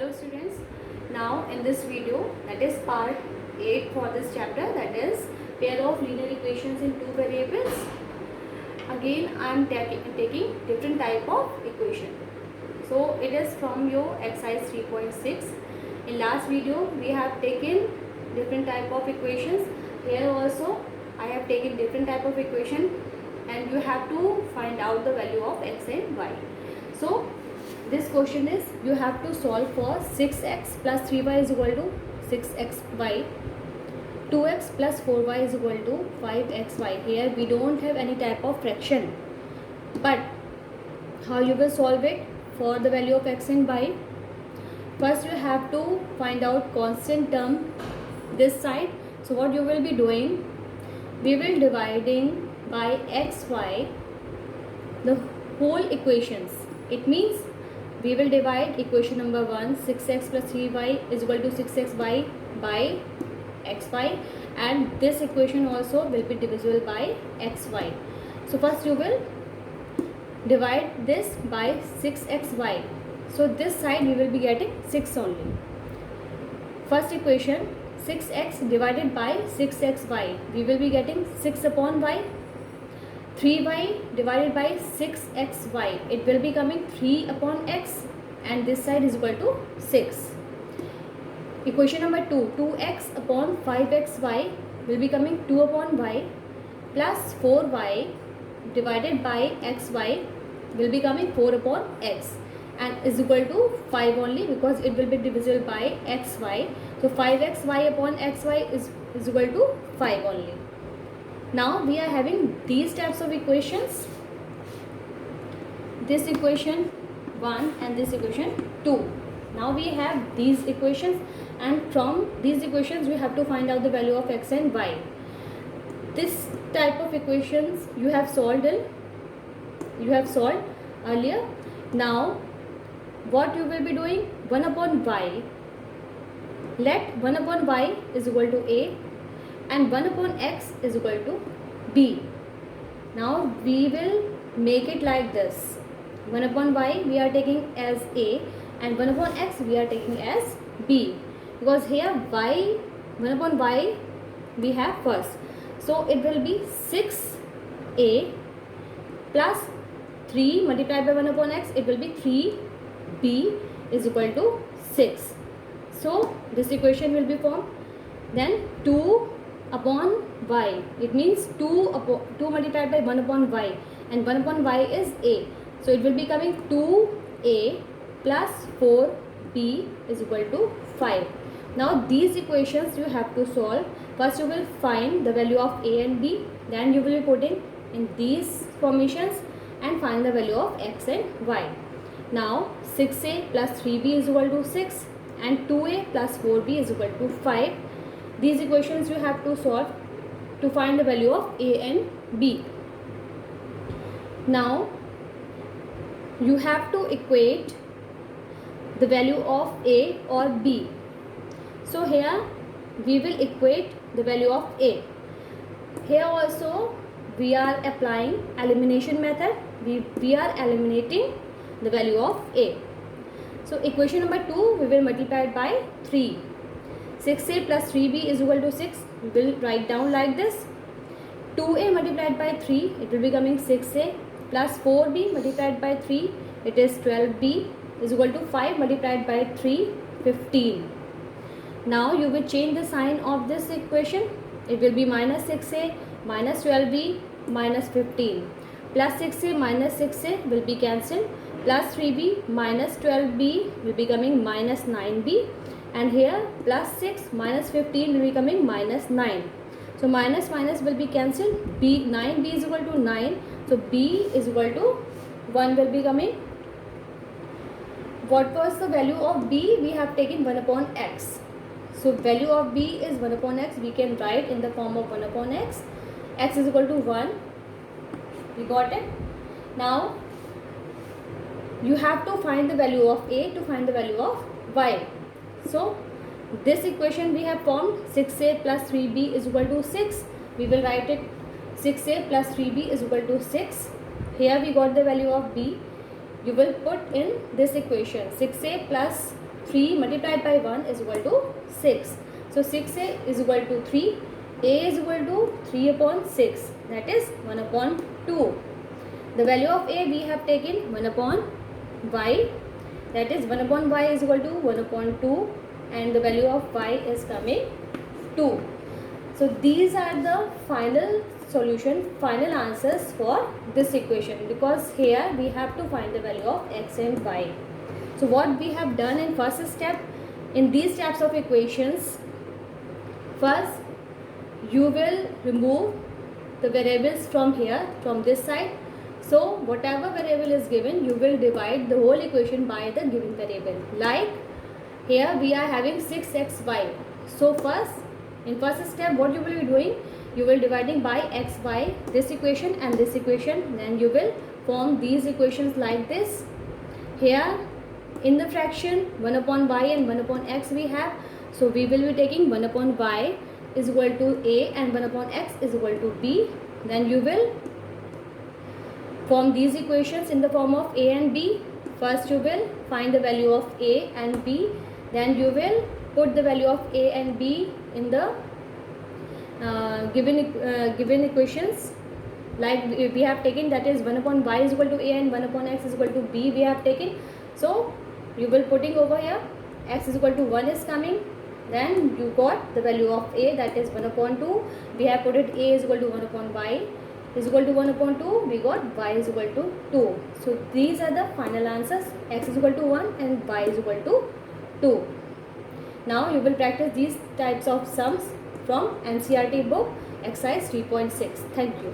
Hello students, now in this video, that is part 8 for this chapter, that is pair of linear equations in two variables. Again I am taking different type of equation. So it is from your exercise 3.6. In last video we have taken different type of equations. Here also I have taken different type of equation and you have to find out the value of x and y. So this question is you have to solve for 6x plus 3y is equal to 6xy, 2x plus 4y is equal to 5xy. Here we don't have any type of fraction, but how you will solve it for the value of x and y? First you have to find out constant term this side. So what you will be doing, we will dividing by xy the whole equations. It means we will divide equation number 1, 6x plus 3y is equal to 6xy by xy, and this equation also will be divisible by xy. So first you will divide this by 6xy. So this side we will be getting 6 only. First equation 6x divided by 6xy, we will be getting 6 upon y. 3y divided by 6xy, it will be coming 3 upon x, and this side is equal to 6. Equation number 2, 2x upon 5xy will be coming 2 upon y, plus 4y divided by xy will be coming 4 upon x, and is equal to 5 only because it will be divisible by xy. So 5xy upon xy is equal to 5 only. Now we are having these types of equations, this equation 1 and this equation 2. Now we have these equations, and from these equations we have to find out the value of x and y. This type of equations you have solved earlier. Now what you will be doing, 1 upon y, let 1 upon y is equal to a and 1 upon x is equal to b. Now we will make it like this, 1 upon y we are taking as a and 1 upon x we are taking as b, because here y, 1 upon y we have first. So it will be 6a plus 3 multiplied by 1 upon x, it will be 3b is equal to 6. So this equation will be formed. Then 2 upon y, it means 2 multiplied by 1 upon y, and 1 upon y is a, so it will be coming 2a plus 4b is equal to 5. Now these equations you have to solve. First you will find the value of a and b, then you will be putting in these formations and find the value of x and y. Now 6a plus 3b is equal to 6 and 2a plus 4b is equal to 5. These equations you have to solve to find the value of a and b. Now you have to equate the value of a or b. So here we will equate the value of a. Here also we are applying elimination method. We are eliminating the value of a. So equation number 2 we will multiply it by 3. 6a plus 3b is equal to 6. We will write down like this. 2a multiplied by 3, it will be coming 6a plus 4b multiplied by 3, it is 12b is equal to 5 multiplied by 3, 15. Now you will change the sign of this equation. It will be minus 6a minus 12b minus 15. Plus 6a minus 6a will be cancelled. Plus 3b minus 12b will be coming minus 9b. And here plus 6 minus 15 will be coming minus 9. So minus minus will be cancelled. 9b is equal to 9. So b is equal to 1 will be coming. What was the value of b? We have taken 1 upon x. So value of b is 1 upon x. We can write in the form of 1 upon x. X is equal to 1. We got it. Now you have to find the value of a to find the value of y. So this equation we have formed, 6a plus 3b is equal to 6. We will write it 6a plus 3b is equal to 6. Here we got the value of b. You will put in this equation 6a plus 3 multiplied by 1 is equal to 6. So 6a is equal to 3. A is equal to 3 upon 6, that is 1 upon 2. The value of a we have taken 1 upon y, that is 1 upon y is equal to 1 upon 2, and the value of y is coming 2. So these are the final solution, final answers for this equation, because here we have to find the value of x and y. So what we have done in first step, in these types of equations, first you will remove the variables from here, from this side. So whatever variable is given, you will divide the whole equation by the given variable. Like here we are having 6xy. So first, in first step, what you will be doing, you will dividing by xy this equation and this equation. Then you will form these equations like this. Here in the fraction 1 upon y and 1 upon x we have. So we will be taking 1 upon y is equal to a and 1 upon x is equal to b. Then you will form these equations in the form of a and b. First you will find the value of a and b. Then you will put the value of a and b in the given equations. Like we have taken, that is 1 upon y is equal to a and 1 upon x is equal to b we have taken. So you will putting over here, x is equal to 1 is coming. Then you got the value of a, that is 1 upon 2. We have put it a is equal to 1 upon y is equal to 1 upon 2. We got y is equal to 2. So these are the final answers. X is equal to 1 and y is equal to 2. Now you will practice these types of sums from NCERT book exercise 3.6. Thank you.